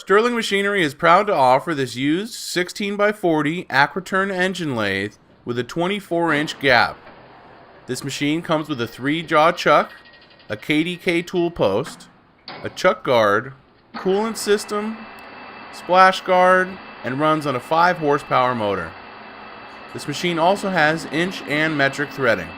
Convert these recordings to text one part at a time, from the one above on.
Sterling Machinery is proud to offer this used 16x40 Acraturn engine lathe with a 24-inch gap. This machine comes with a 3-jaw chuck, a KDK tool post, a chuck guard, coolant system, splash guard, and runs on a 5 horsepower motor. This machine also has inch and metric threading.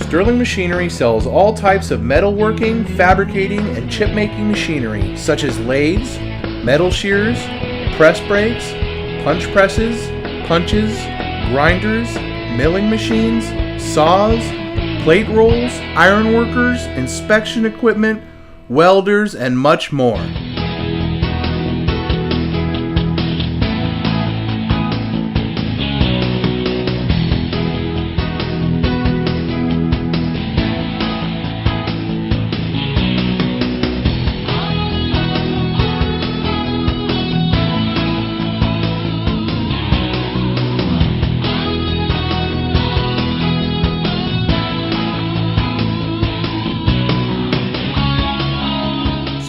Sterling Machinery sells all types of metalworking, fabricating, and chip-making machinery, such as lathes, metal shears, press brakes, punch presses, punches, grinders, milling machines, saws, plate rolls, iron workers, inspection equipment, welders, and much more.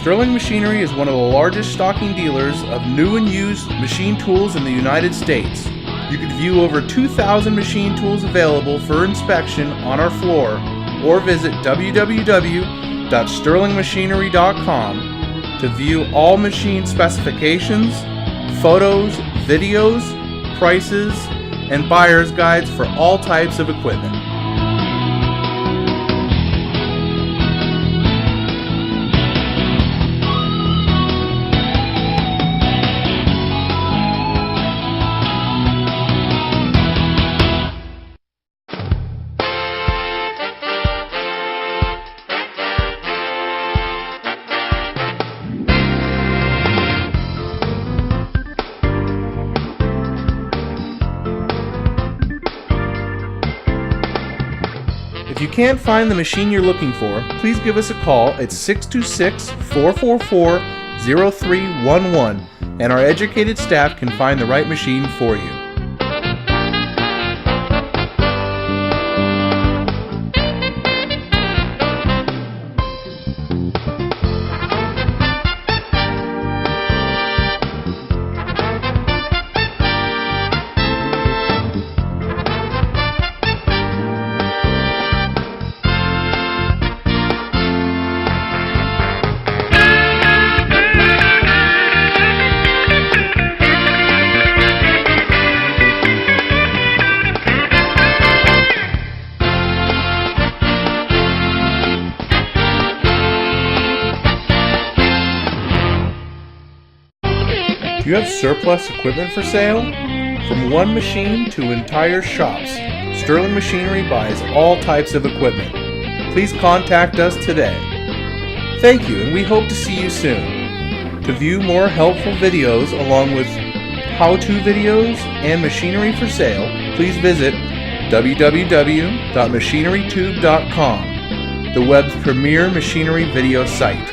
Sterling Machinery is one of the largest stocking dealers of new and used machine tools in the United States. You can view over 2,000 machine tools available for inspection on our floor, or visit www.sterlingmachinery.com to view all machine specifications, photos, videos, prices, and buyer's guides for all types of equipment. If you can't find the machine you're looking for, please give us a call at 626-444-0311 and our educated staff can find the right machine for you. Do you have surplus equipment for sale? From one machine to entire shops, Sterling Machinery buys all types of equipment. Please contact us today. Thank you, and we hope to see you soon. To view more helpful videos along with how-to videos and machinery for sale, please visit www.machinerytube.com, the web's premier machinery video site.